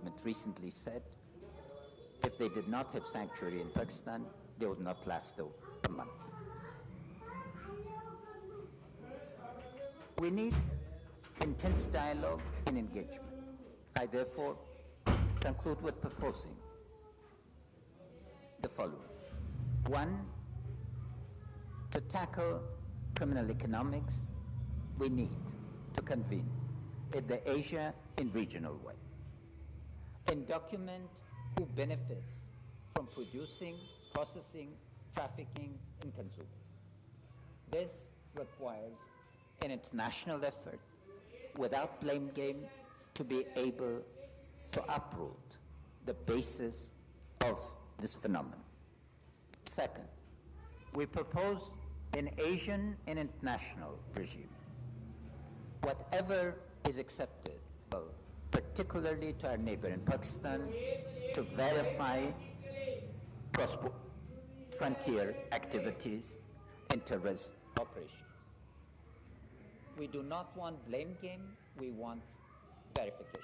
government recently said if they did not have sanctuary in Pakistan, they would not last a month. We need intense dialogue and engagement. I therefore conclude with proposing the following. One, to tackle criminal economics, we need to convene at the Asia and regional way and document who benefits from producing, processing, trafficking, and consuming. This requires an international effort without blame game to be able to uproot the basis of this phenomenon. Second, we propose an Asian and international regime. Whatever is acceptable, particularly to our neighbor in Pakistan, to verify cross-frontier activities and terrorist operations. We do not want blame game, we want verification.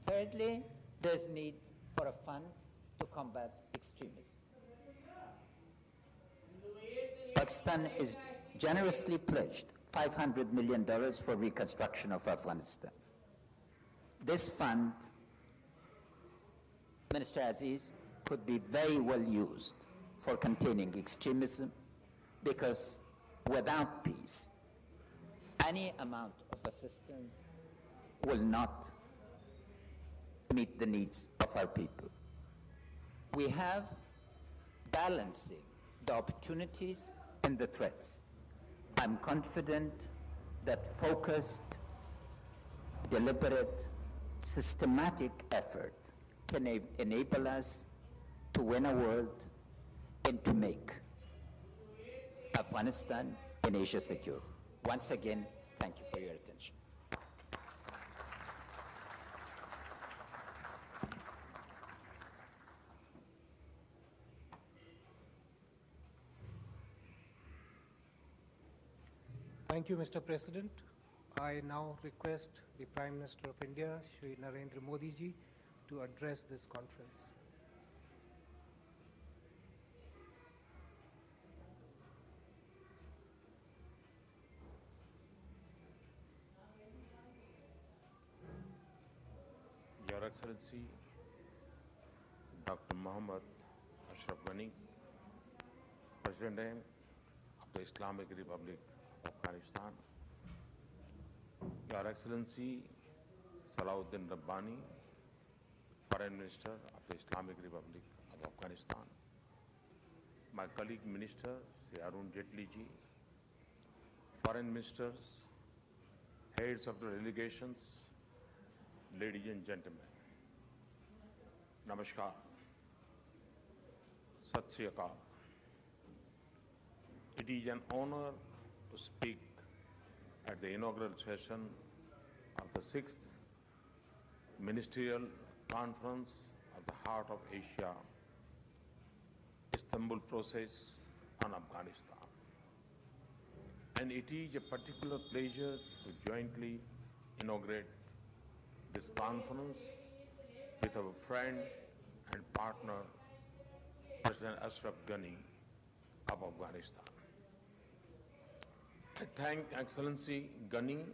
Thirdly, there's need for a fund to combat extremism. Pakistan is generously pledged $500 million for reconstruction of Afghanistan. This fund, Minister Aziz, could be very well used for containing extremism, because without peace, any amount of assistance will not meet the needs of our people. We have balancing the opportunities and the threats. I'm confident that focused, deliberate, systematic effort can enable us to win a world and to make Afghanistan and Asia secure. Once again, thank you for your attention. Thank you, Mr. President. I now request the Prime Minister of India, Shri Narendra Modi ji, to address this conference. Your Excellency, Dr. Mohammad Ashraf Ghani, President of the Islamic Republic of Afghanistan, Your Excellency Salahuddin Rabbani, Foreign Minister of the Islamic Republic of Afghanistan, my colleague Minister Sri Arun Jaitley ji, Foreign Ministers, heads of the delegations, ladies and gentlemen, Namaskar, Sat Sri Akal. It is an honor to speak at the inaugural session of the 6th Ministerial Conference of the Heart of Asia, Istanbul process on Afghanistan. And it is a particular pleasure to jointly inaugurate this conference with our friend and partner, President Ashraf Ghani of Afghanistan. I thank Excellency Ghani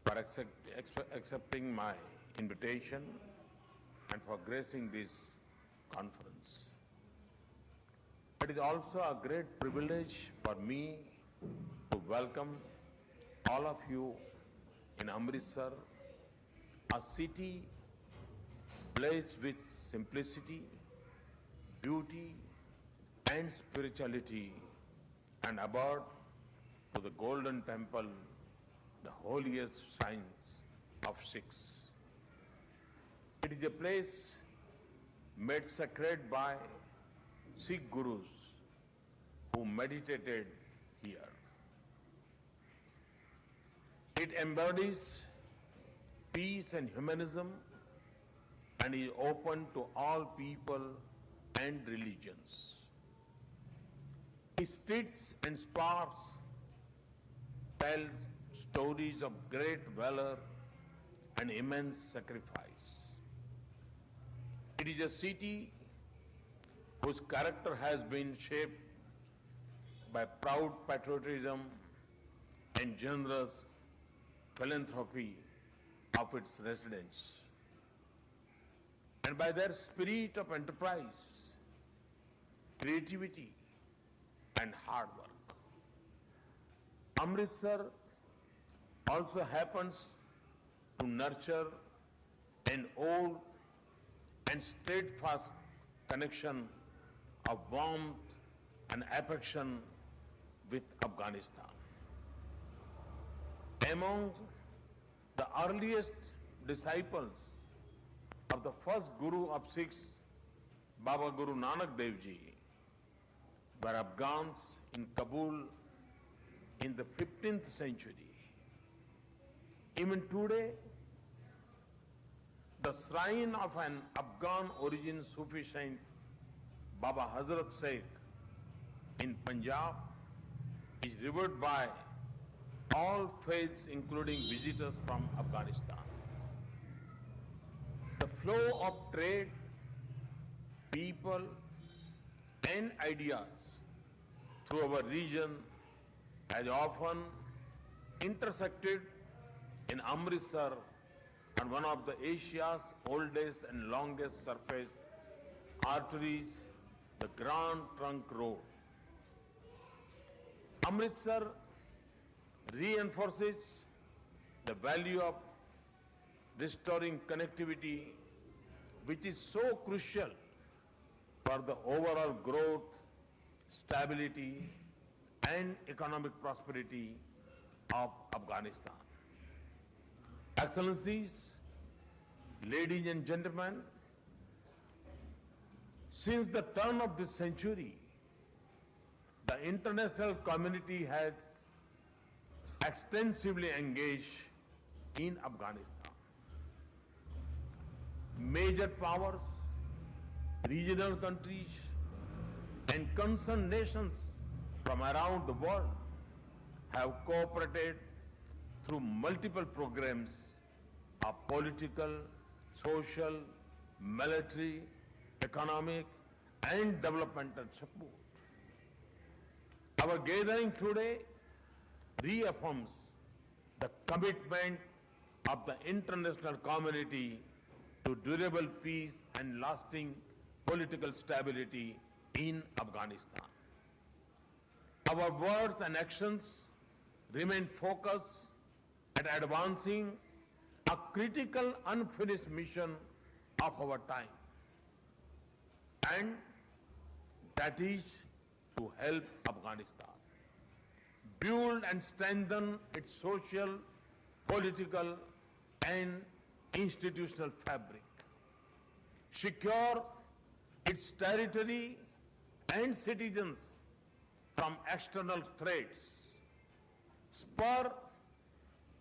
for accepting my invitation and for gracing this conference. It is also a great privilege for me to welcome all of you in Amritsar, a city blessed with simplicity, beauty, and spirituality, and about to the Golden Temple, the holiest shrines of Sikhs. It is a place made sacred by Sikh Gurus who meditated here. It embodies peace and humanism and is open to all people and religions. Its streets and squares tell stories of great valor and immense sacrifice. It is a city whose character has been shaped by proud patriotism and generous philanthropy of its residents, and by their spirit of enterprise, creativity, and hard work. Amritsar also happens to nurture an old and steadfast connection of warmth and affection with Afghanistan. Among the earliest disciples of the first Guru of Sikhs, Baba Guru Nanak Dev Ji, were Afghans in Kabul in the 15th century. Even today, the shrine of an Afghan origin Sufi saint, Baba Hazrat Sheikh, in Punjab, is revered by all faiths, including visitors from Afghanistan. The flow of trade, people, and ideas through our region has often intersected in Amritsar on one of the Asia's oldest and longest surface arteries, the Grand Trunk Road. Amritsar reinforces the value of restoring connectivity, which is so crucial for the overall growth, stability, and economic prosperity of Afghanistan. Excellencies, ladies and gentlemen, since the turn of this century, the international community has extensively engaged in Afghanistan. Major powers, regional countries, and concerned nations from around the world have cooperated through multiple programs of political, social, military, economic, and developmental support. Our gathering today reaffirms the commitment of the international community to durable peace and lasting political stability in Afghanistan. Our words and actions remain focused at advancing a critical unfinished mission of our time, and that is to help Afghanistan build and strengthen its social, political, and institutional fabric, secure its territory and citizens from external threats, spur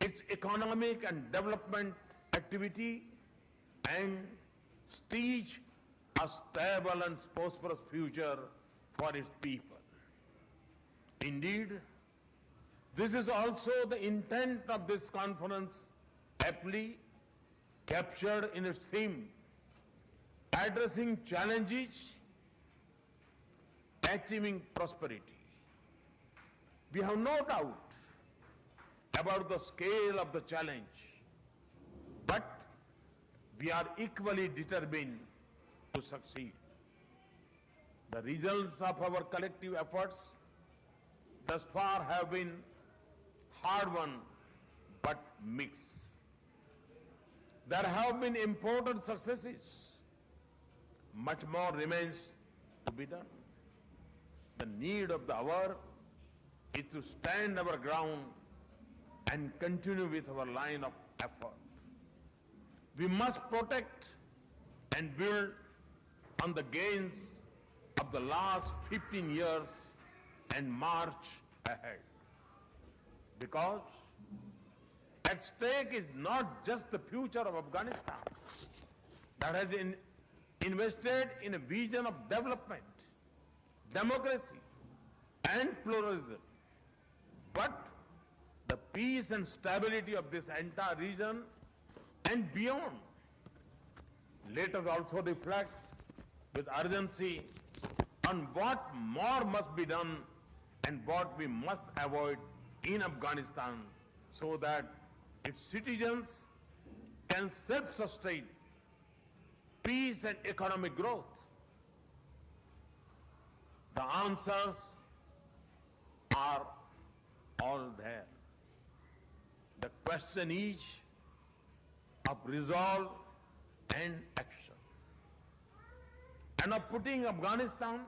its economic and development activity, and stage a stable and prosperous future for its people. Indeed, this is also the intent of this conference, aptly captured in its theme, addressing challenges, achieving prosperity. We have no doubt about the scale of the challenge, but we are equally determined to succeed. The results of our collective efforts thus far have been hard-won but mixed. There have been important successes. Much more remains to be done. The need of the hour is to stand our ground and continue with our line of effort. We must protect and build on the gains of the last 15 years and march ahead. Because at stake is not just the future of Afghanistan that has been invested in a vision of development, democracy, and pluralism, but the peace and stability of this entire region and beyond. Let us also reflect with urgency on what more must be done and what we must avoid in Afghanistan so that its citizens can self-sustain peace and economic growth. The answers are all there. The question is of resolve and action, and of putting Afghanistan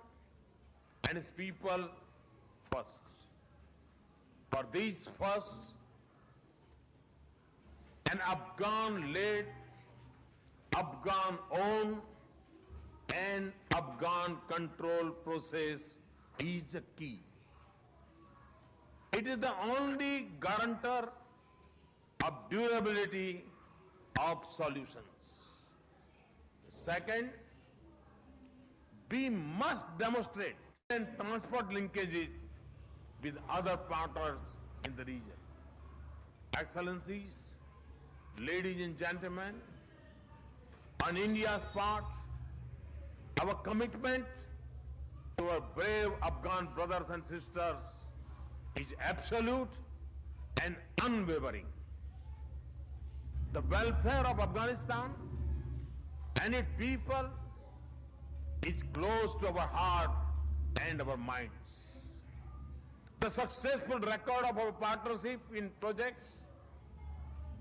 and its people first. For this first, an Afghan-led, Afghan-owned and Afghan-controlled process is the key. It is the only guarantor of durability of solutions. Second, we must demonstrate and transport linkages with other partners in the region. Excellencies, ladies and gentlemen, on India's part, our commitment to our brave Afghan brothers and sisters is absolute and unwavering. The welfare of Afghanistan and its people is close to our heart and our minds. The successful record of our partnership in projects,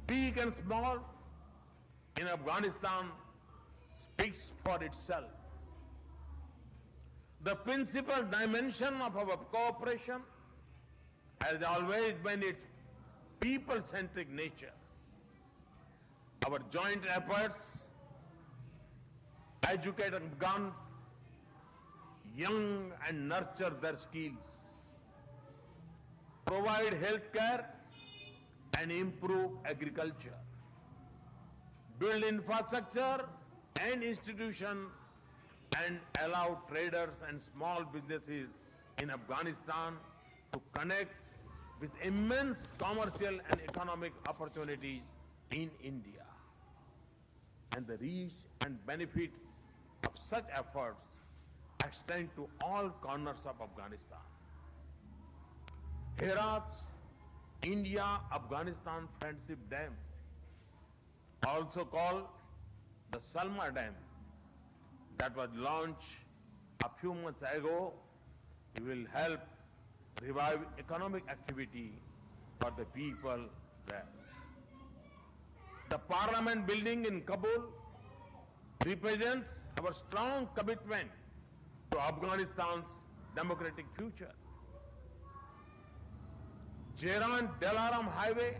big and small, in Afghanistan speaks for itself. The principal dimension of our cooperation has always been its people-centric nature. Our joint efforts educate Afghans young and nurture their skills, provide health care and improve agriculture, build infrastructure and institutions, and allow traders and small businesses in Afghanistan to connect with immense commercial and economic opportunities in India. And the reach and benefit of such efforts extend to all corners of Afghanistan. Herat's India-Afghanistan Friendship Dam, also called the Salma Dam, that was launched a few months ago, will help revive economic activity for the people there. The Parliament building in Kabul represents our strong commitment to Afghanistan's democratic future. Tehran-Dalaram Highway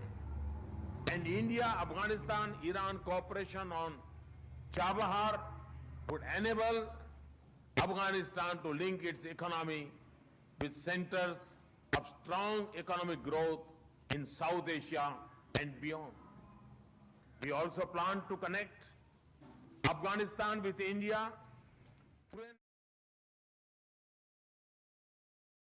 and India-Afghanistan-Iran cooperation on Chabahar would enable Afghanistan to link its economy with centers of strong economic growth in South Asia and beyond. We also plan to connect Afghanistan with India through an